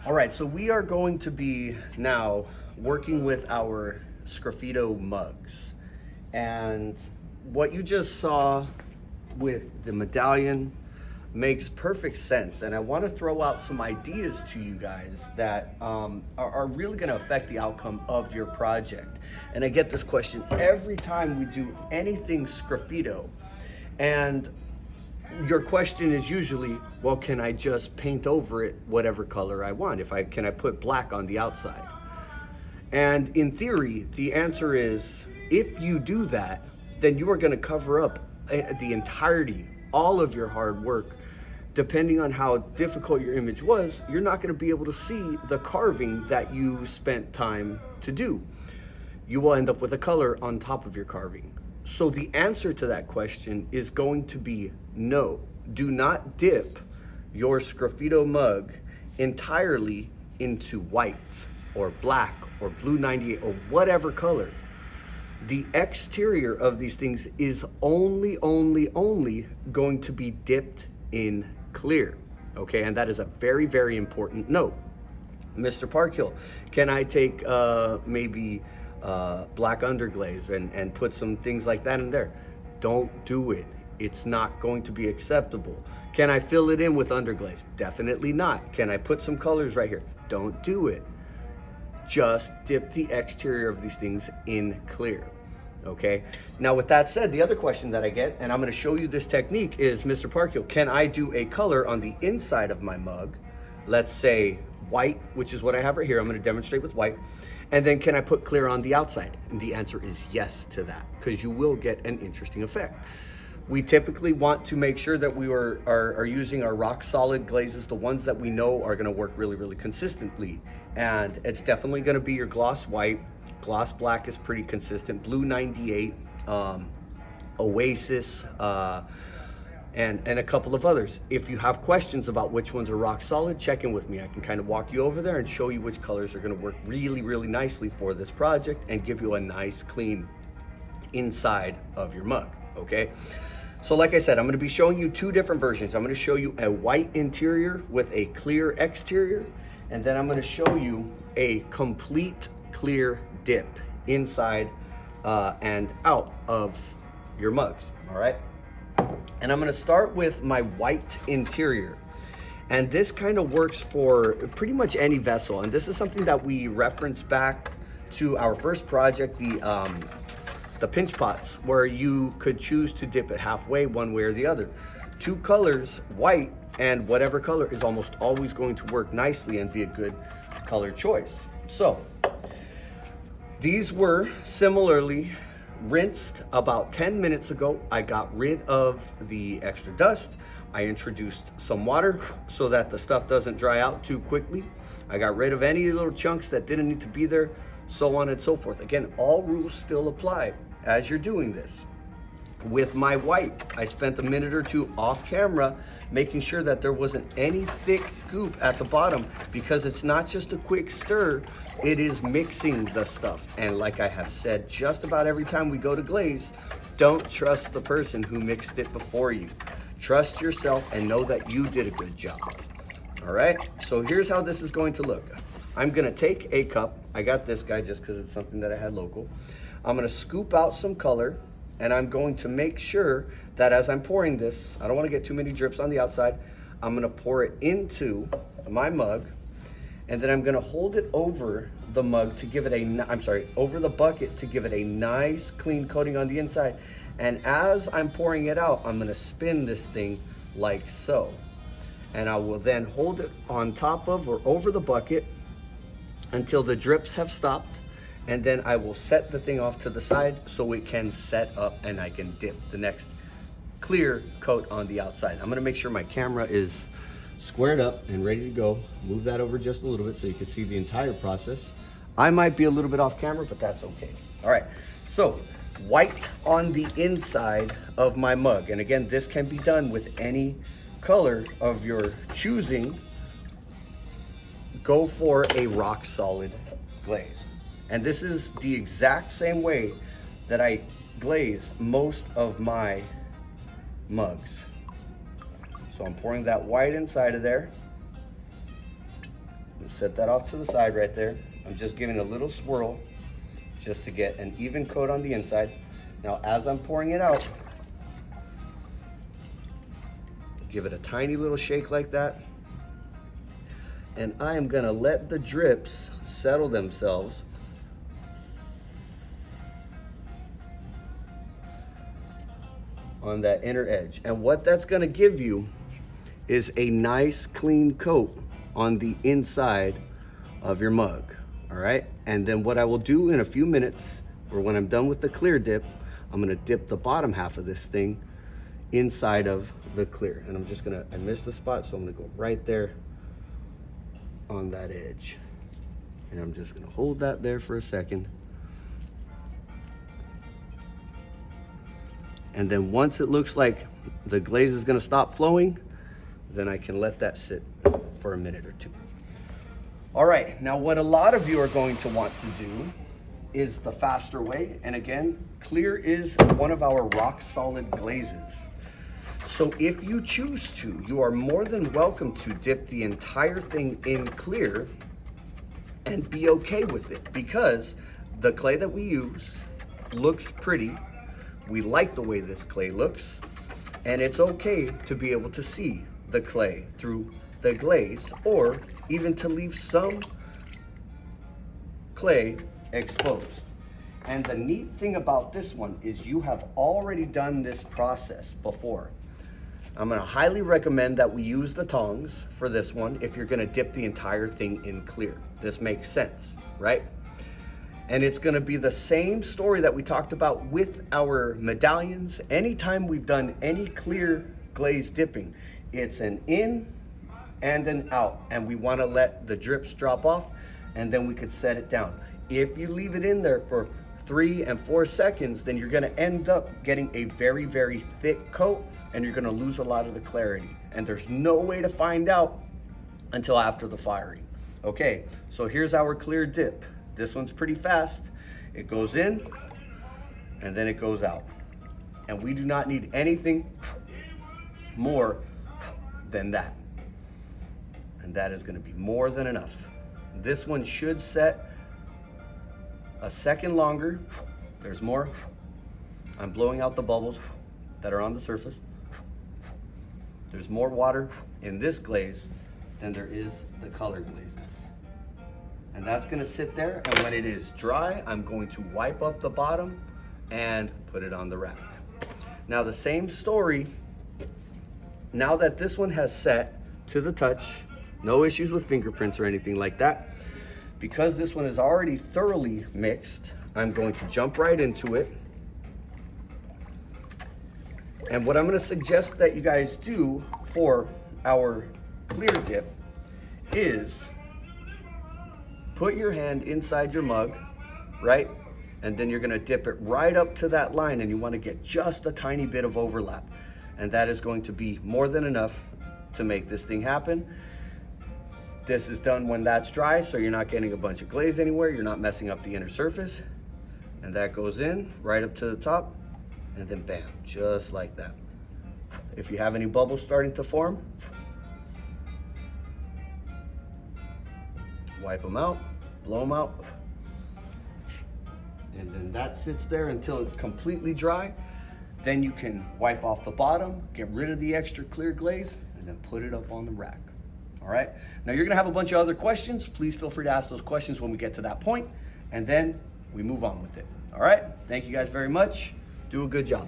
All right, so we are going to be now working with our sgraffito mugs. And what you just saw with the medallion makes perfect sense. And I want to throw out some ideas to you guys that are really going to affect the outcome of your project. And I get this question every time we do anything sgraffito. And your question is usually, well, can I just paint over it whatever color I want? Can I put black on the outside? And in theory, the answer is, if you do that, then you are going to cover up the entirety, all of your hard work. Depending on how difficult your image was, you're not going to be able to see the carving that you spent time to do. You will end up with a color on top of your carving. So the answer to that question is going to be no. Do not dip your sgraffito mug entirely into white or black or blue 98 or whatever color. The exterior of these things is only going to be dipped in clear. Okay, and that is a very, very important note. Mr. Parkhill, can I take maybe black underglaze and put some things like that in there? Don't do it. It's not going to be acceptable. Can I fill it in with underglaze? Definitely not. Can I put some colors right here? Don't do it. Just dip the exterior of these things in clear. Okay, now with that said, the other question that I get, and I'm going to show you this technique, is, Mr. Parkhill, can I do a color on the inside of my mug? Let's say white, which is what I have right here. I'm going to demonstrate with white. And then can I put clear on the outside? And the answer is yes to that, because you will get an interesting effect. We typically want to make sure that we are using our rock solid glazes, the ones that we know are going to work really, really consistently. And it's definitely going to be your gloss white. Gloss black is pretty consistent. Blue 98, Oasis, and a couple of others. If you have questions about which ones are rock solid, check in with me. I can kind of walk you over there and show you which colors are going to work really, really nicely for this project and give you a nice, clean inside of your mug, okay? So like I said, I'm going to be showing you two different versions. I'm going to show you a white interior with a clear exterior, and then I'm going to show you a complete clear dip inside and out of your mugs, all right? And I'm going to start with my white interior. And this kind of works for pretty much any vessel. And this is something that we reference back to our first project, the pinch pots, where you could choose to dip it halfway, one way or the other. Two colors, white and whatever color, is almost always going to work nicely and be a good color choice. So these were similarly rinsed about 10 minutes ago. I got rid of the extra dust. I introduced some water so that the stuff doesn't dry out too quickly. I got rid of any little chunks that didn't need to be there, so on and so forth. Again, all rules still apply as you're doing this. With my white, I spent a minute or two off camera making sure that there wasn't any thick goop at the bottom, because it's not just a quick stir, it is mixing the stuff. And like I have said just about every time we go to glaze, don't trust the person who mixed it before you. Trust yourself and know that you did a good job. All right, so here's how this is going to look. I'm gonna take a cup. I got this guy just because it's something that I had local. I'm gonna scoop out some color, and I'm going to make sure that as I'm pouring this, I don't want to get too many drips on the outside. I'm going to pour it into my mug, and then I'm going to hold it over the mug to give it over the bucket to give it a nice clean coating on the inside. And as I'm pouring it out, I'm going to spin this thing like so. And I will then hold it on top of or over the bucket until the drips have stopped. And then I will set the thing off to the side so it can set up and I can dip the next clear coat on the outside. I'm gonna make sure my camera is squared up and ready to go. Move that over just a little bit so you can see the entire process. I might be a little bit off camera, but that's okay. All right, so white on the inside of my mug. And again, this can be done with any color of your choosing. Go for a rock solid glaze. And this is the exact same way that I glaze most of my mugs. So I'm pouring that white inside of there. Set that off to the side right there. I'm just giving a little swirl just to get an even coat on the inside. Now, as I'm pouring it out, give it a tiny little shake like that. And I am gonna let the drips settle themselves on that inner edge. And what that's gonna give you is a nice clean coat on the inside of your mug, all right? And then what I will do in a few minutes, or when I'm done with the clear dip, I'm gonna dip the bottom half of this thing inside of the clear. And I'm just gonna, I missed the spot, so I'm gonna go right there on that edge. And I'm just gonna hold that there for a second. And then once it looks like the glaze is gonna stop flowing, then I can let that sit for a minute or two. All right, now what a lot of you are going to want to do is the faster way. And again, clear is one of our rock solid glazes. So if you choose to, you are more than welcome to dip the entire thing in clear and be okay with it, because the clay that we use looks pretty. We like the way this clay looks, and it's okay to be able to see the clay through the glaze, or even to leave some clay exposed. And the neat thing about this one is you have already done this process before. I'm gonna highly recommend that we use the tongs for this one if you're gonna dip the entire thing in clear. This makes sense, right? And it's gonna be the same story that we talked about with our medallions. Anytime we've done any clear glaze dipping, it's an in and an out, and we wanna let the drips drop off, and then we could set it down. If you leave it in there for 3 and 4 seconds, then you're gonna end up getting a very, very thick coat, and you're gonna lose a lot of the clarity. And there's no way to find out until after the firing. Okay, so here's our clear dip. This one's pretty fast. It goes in, and then it goes out. And we do not need anything more than that. And that is gonna be more than enough. This one should set a second longer. There's more. I'm blowing out the bubbles that are on the surface. There's more water in this glaze than there is the colored glazes. And that's gonna sit there, and when it is dry, I'm going to wipe up the bottom and put it on the rack. Now the same story, now that this one has set to the touch, no issues with fingerprints or anything like that, because this one is already thoroughly mixed, I'm going to jump right into it. And what I'm gonna suggest that you guys do for our clear dip is put your hand inside your mug, right? And then you're gonna dip it right up to that line, and you wanna get just a tiny bit of overlap. And that is going to be more than enough to make this thing happen. This is done when that's dry, so you're not getting a bunch of glaze anywhere, you're not messing up the inner surface. And that goes in right up to the top, and then bam, just like that. If you have any bubbles starting to form, wipe them out, blow them out, and then that sits there until it's completely dry. Then you can wipe off the bottom, get rid of the extra clear glaze, and then put it up on the rack. All right, now you're gonna have a bunch of other questions. Please feel free to ask those questions when we get to that point, and then we move on with it. All right, thank you guys very much. Do a good job.